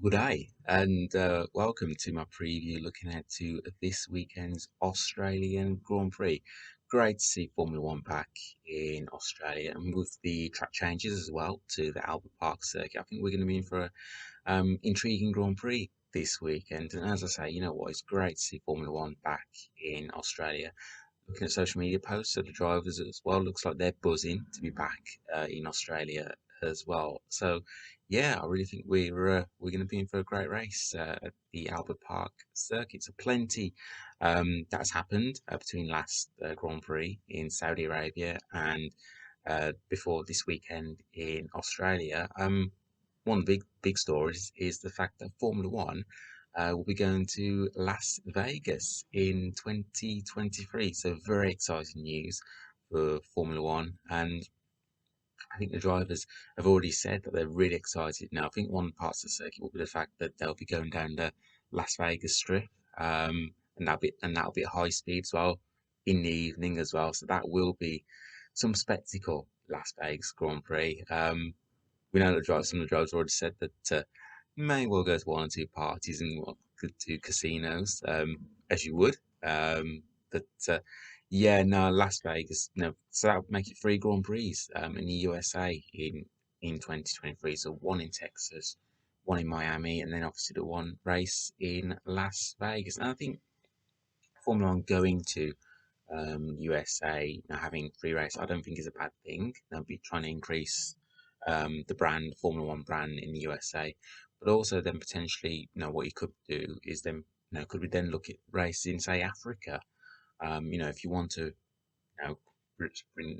Good day, and welcome to my preview looking ahead to this weekend's Australian Grand Prix. Great to see Formula One back in Australia, and with the track changes as well to the Albert Park circuit, I think we're going to be in for an intriguing Grand Prix this weekend. And as I say, you know what, it's great to see Formula One back in Australia. Looking at social media posts of the drivers as well, looks like they're buzzing to be back in Australia as well. So, yeah, I really think we're going to be in for a great race at the Albert Park circuit. So, plenty that's happened between last Grand Prix in Saudi Arabia and before this weekend in Australia. One of the big stories is the fact that Formula One will be going to Las Vegas in 2023. So very exciting news for Formula One, and I think the drivers have already said that they're really excited now. I think one part of the circuit will be the fact that they'll be going down the Las Vegas Strip, and that'll be at high speed as well in the evening as well. So that will be some spectacle. Las Vegas Grand Prix. We know that some of the drivers already said that may well go to one or two parties and could do casinos, as you would. But yeah, no, Las Vegas, no, so that would make it three Grand Prix in the USA in 2023. So one in Texas, one in Miami, and then obviously the one race in Las Vegas. And I think Formula One going to USA, having free race, I don't think is a bad thing. They'll be trying to increase the brand, Formula One brand in the USA, but also then potentially, what you could do is then, could we then look at races in, say, Africa? If you want to, bring,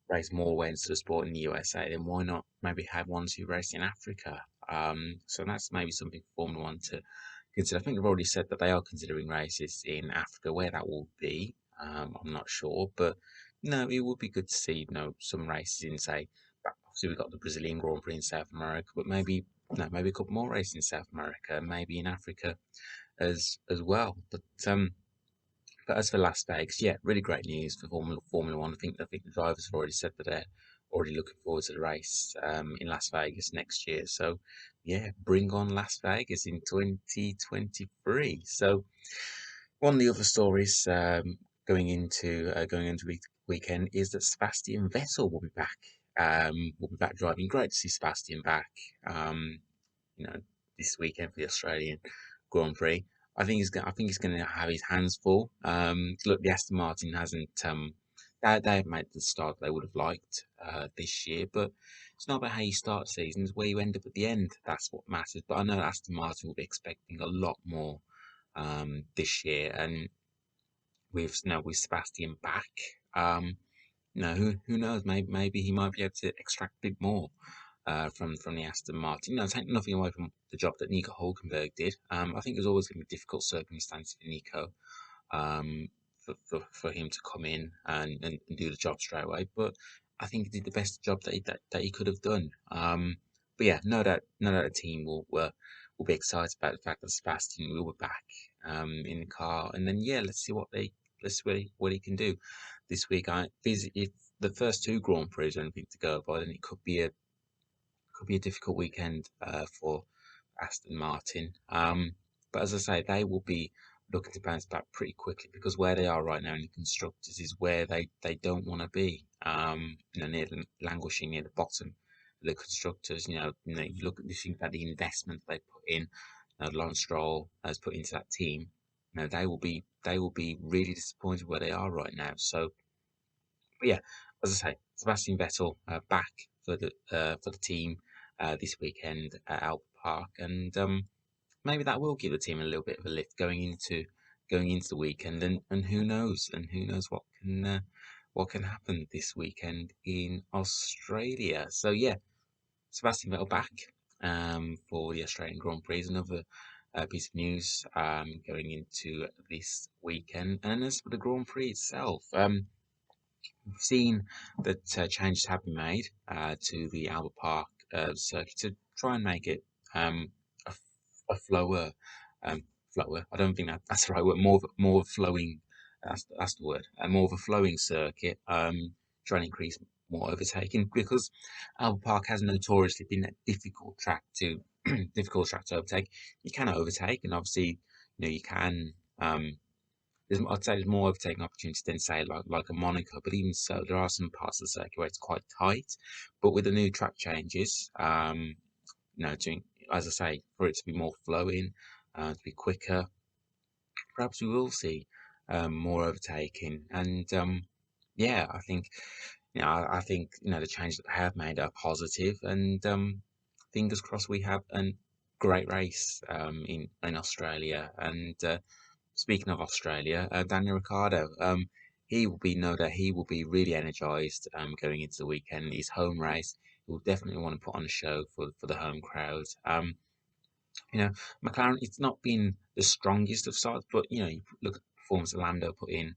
raise more awareness to the sport in the USA, then why not maybe have one, two races in Africa? So that's maybe something for Formula One to consider. I think they've already said that they are considering races in Africa. Where that will be, I'm not sure, but no, it would be good to see, some races in, say, obviously we've got the Brazilian Grand Prix in South America, but maybe, maybe a couple more races in South America, maybe in Africa as well. But as for Las Vegas, yeah, really great news for Formula One. I think the drivers have already said that they're already looking forward to the race in Las Vegas next year. So yeah, bring on Las Vegas in 2023. So one of the other stories going into weekend is that Sebastian Vettel will be back. Will be back driving. Great to see Sebastian back. Um, you know, this weekend for the Australian Grand Prix. I think he's going to have his hands full. Look, the Aston Martin hasn't. They haven't made the start they would have liked this year, but it's not about how you start seasons, where you end up at the end. That's what matters. But I know Aston Martin will be expecting a lot more this year, and with Sebastian back, who knows? Maybe he might be able to extract a bit more from the Aston Martin. Take nothing away from the job that Nico Hulkenberg did. I think there's always going to be difficult circumstances for Nico, for him to come in and do the job straight away. But I think he did the best job that he could have done. But yeah, no doubt the team will be excited about the fact that Sebastian will be back in the car, and then yeah, let's see what he can do this week. If the first two Grand Prix are anything to go by, then it could be a difficult weekend for Aston Martin. But as I say, they will be looking to bounce back pretty quickly because where they are right now in the constructors is where they don't want to be. Languishing near the bottom of the constructors. You think about the investment they put in. Lawrence Stroll has put into that team. They will be really disappointed where they are right now. So, but yeah, as I say, Sebastian Vettel back for the team this weekend at Albert Park, and maybe that will give the team a little bit of a lift going into the weekend, and who knows what can happen this weekend in Australia. So yeah, Sebastian Vettel back for the Australian Grand Prix. Another piece of news going into this weekend, and as for the Grand Prix itself. We've seen that changes have been made to the Albert Park circuit to try and make it a, a flower, flower. I don't think that's the right word. More of a flowing. That's the word. More of a flowing circuit. Trying to increase more overtaking because Albert Park has notoriously been a difficult track to difficult track to overtake. You can overtake, and obviously, you can. I'd say there's more overtaking opportunities than say like a Monaco, but even so, there are some parts of the circuit where it's quite tight. But with the new track changes, to, as I say, for it to be more flowing, to be quicker, perhaps we will see more overtaking. And yeah, I think I think the changes that they have made are positive, and fingers crossed we have a great race in Australia. And speaking of Australia, Daniel Ricciardo, he will be really energised going into the weekend. His home race, he will definitely want to put on a show for the home crowd. You know, McLaren, it's not been the strongest of sides, but you look at the performance that Lando put in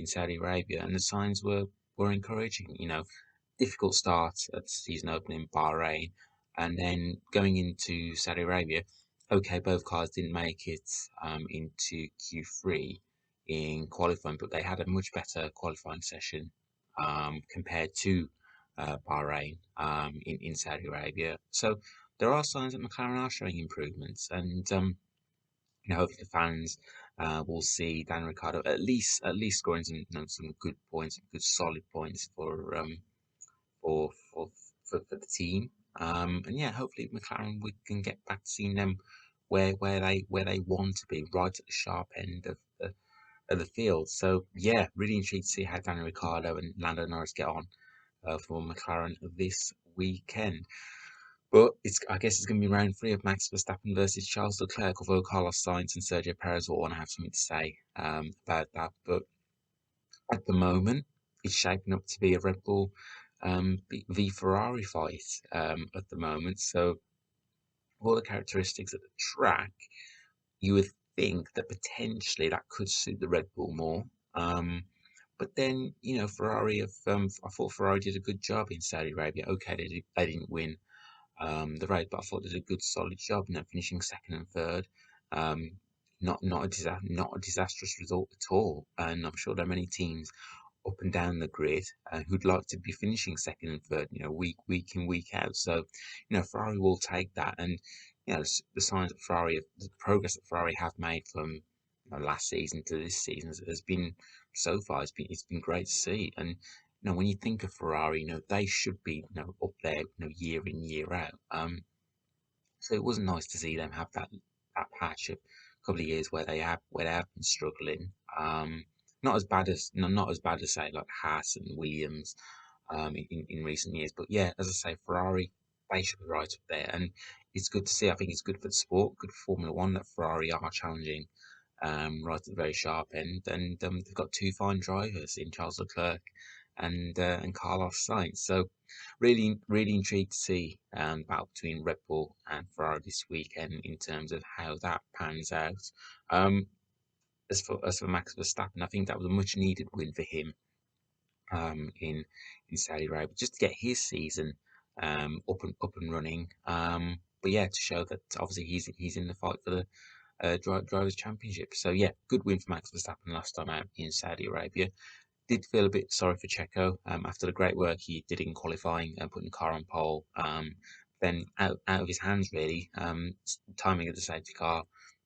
Saudi Arabia, and the signs were encouraging. Difficult start at the season opening in Bahrain, and then going into Saudi Arabia. Okay, both cars didn't make it into Q3 in qualifying, but they had a much better qualifying session compared to Bahrain in Saudi Arabia. So there are signs that McLaren are showing improvements, and hopefully the fans will see Dan Ricciardo at least scoring some good points, some good solid points for for for the team. And yeah, hopefully McLaren we can get back to seeing them where they want to be, right at the sharp end of the field. So yeah, really intrigued to see how Daniel Ricciardo and Lando Norris get on for McLaren this weekend. But I guess it's going to be round three of Max Verstappen versus Charles Leclerc, although Carlos Sainz and Sergio Perez will want to have something to say about that. But at the moment, it's shaping up to be a Red Bull v Ferrari fight at the moment. So, all the characteristics of the track, you would think that potentially that could suit the Red Bull more. Um, but then, Ferrari have, I thought Ferrari did a good job in Saudi Arabia. Okay, they didn't win the race, but I thought they did a good, solid job, finishing second and third. Um, not a disastrous result at all. And I'm sure there are many teams up and down the grid who'd like to be finishing second and third, week in, week out. So, Ferrari will take that. And, the signs that the progress that Ferrari have made from last season to this season has been so far, it's been great to see. And, when you think of Ferrari, they should be, up there, year in, year out. So it was nice to see them have that patch of a couple of years where they have been struggling. Not as bad as not as bad as say like Haas and Williams in recent years, but yeah, as I say, Ferrari they should be right up there, and it's good to see. I think it's good for the sport, good for Formula One that Ferrari are challenging right at the very sharp end, and they've got two fine drivers in Charles Leclerc and Carlos Sainz. So really, really intrigued to see battle between Red Bull and Ferrari this weekend in terms of how that pans out. Um, as for Max Verstappen, I think that was a much needed win for him in Saudi Arabia, just to get his season up and running. But yeah, to show that obviously he's in the fight for the drivers' championship. So yeah, good win for Max Verstappen last time out in Saudi Arabia. Did feel a bit sorry for Checo after the great work he did in qualifying and putting the car on pole. Then out of his hands really. Timing of the safety car.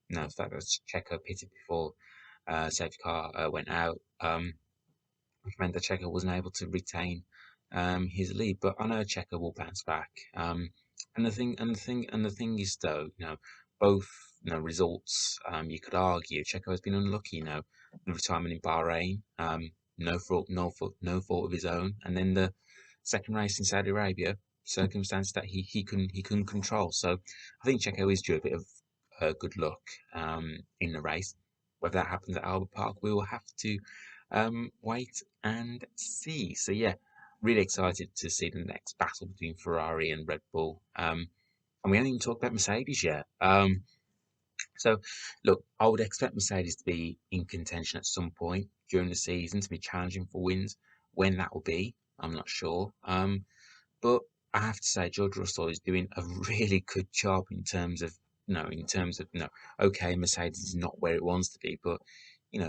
No, that was Checo pitted before safety car went out. Which meant that Checo wasn't able to retain his lead. But I know Checo will bounce back. And the thing is though, both results. You could argue Checo has been unlucky. The retirement in Bahrain. No fault of his own. And then the second race in Saudi Arabia, circumstance that he couldn't control. So I think Checo is due a bit of good luck in the race. Whether that happens at Albert Park, we will have to wait and see. So yeah, really excited to see the next battle between Ferrari and Red Bull. And we haven't even talked about Mercedes yet. So look, I would expect Mercedes to be in contention at some point during the season to be challenging for wins. When that will be, I'm not sure. But I have to say, George Russell is doing a really good job okay, Mercedes is not where it wants to be, but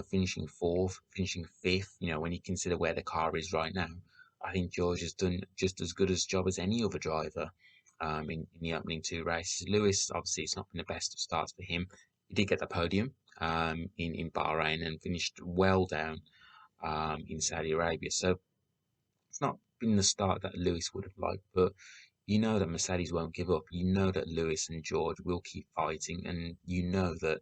finishing fourth, finishing fifth, when you consider where the car is right now, I think George has done just as good a job as any other driver. in the opening two races. Lewis, obviously, it's not been the best of starts for him. He did get the podium in Bahrain and finished well down in Saudi Arabia. So it's not been the start that Lewis would have liked, but you know that Mercedes won't give up. You know that Lewis and George will keep fighting, and you know that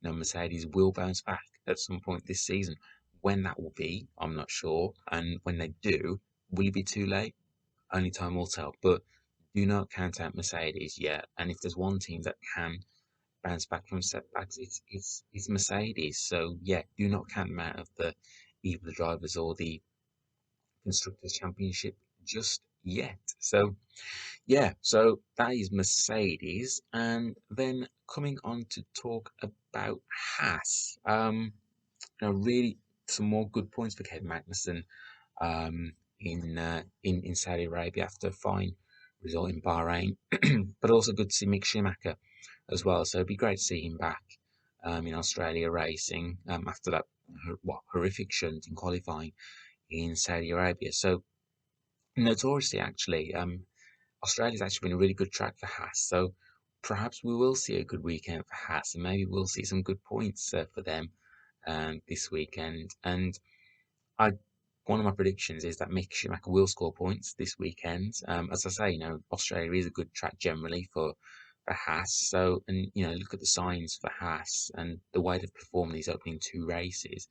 Mercedes will bounce back at some point this season. When that will be, I'm not sure. And when they do, will it be too late? Only time will tell. But do not count out Mercedes yet. And if there's one team that can bounce back from setbacks, it's Mercedes. So yeah, do not count them out of the either the drivers or the constructors championship just yet. So yeah, so that is Mercedes, and then coming on to talk about Haas. Really some more good points for Kevin Magnussen um, in Saudi Arabia after a fine result in Bahrain, but also good to see Mick Schumacher as well. So it'd be great to see him back in Australia racing after that horrific shunt in qualifying in Saudi Arabia. So notoriously, actually, Australia's actually been a really good track for Haas. So perhaps we will see a good weekend for Haas, and maybe we'll see some good points for them this weekend. And I, one of my predictions is that Mick Schumacher will score points this weekend. As I say, Australia is a good track generally for Haas. So, and look at the signs for Haas and the way they've performed these opening two races.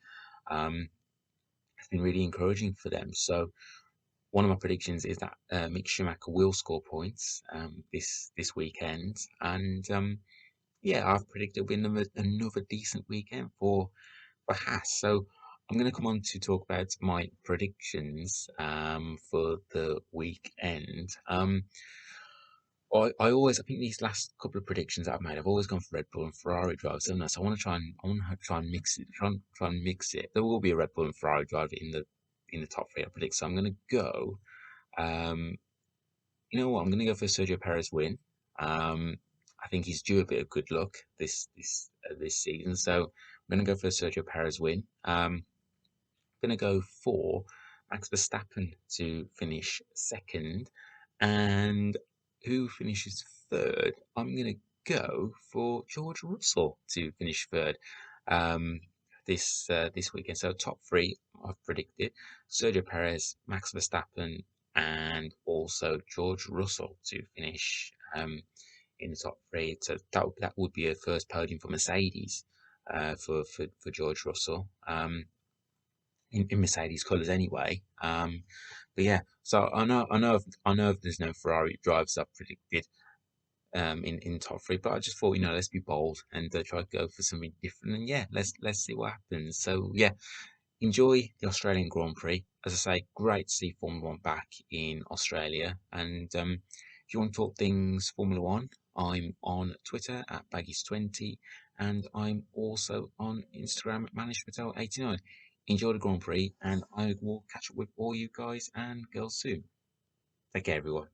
It's been really encouraging for them. So, one of my predictions is that Mick Schumacher will score points this weekend, and yeah, I've predicted it'll be another decent weekend for Haas. So I'm going to come on to talk about my predictions for the weekend. I think these last couple of predictions that I've made, I've always gone for Red Bull and Ferrari drivers, haven't I? So I want to try and mix it, try and mix it. There will be a Red Bull and Ferrari driver in the top three, I predict. So I'm going to go. Um, you know what? I'm going to go for Sergio Perez win. Um, I think he's due a bit of good luck this season, so I'm going to go for Sergio Perez win. Going to go for Max Verstappen to finish second. And who finishes third? I'm going to go for George Russell to finish third um, this weekend. So top three I've predicted: Sergio Perez, Max Verstappen, and also George Russell to finish in the top three. So that would be a first podium for Mercedes for George Russell. In Mercedes colours anyway. But yeah, so I know if there's no Ferrari drivers I've predicted in top three, but I just thought let's be bold and try to go for something different. And yeah, let's see what happens. So yeah, enjoy the Australian Grand Prix. As I say, great to see Formula One back in Australia. And if you want to talk things Formula One, I'm on Twitter at Baggies20 and I'm also on Instagram at ManagePatel89. Enjoy the Grand Prix and I will catch up with all you guys and girls soon. Take care, everyone.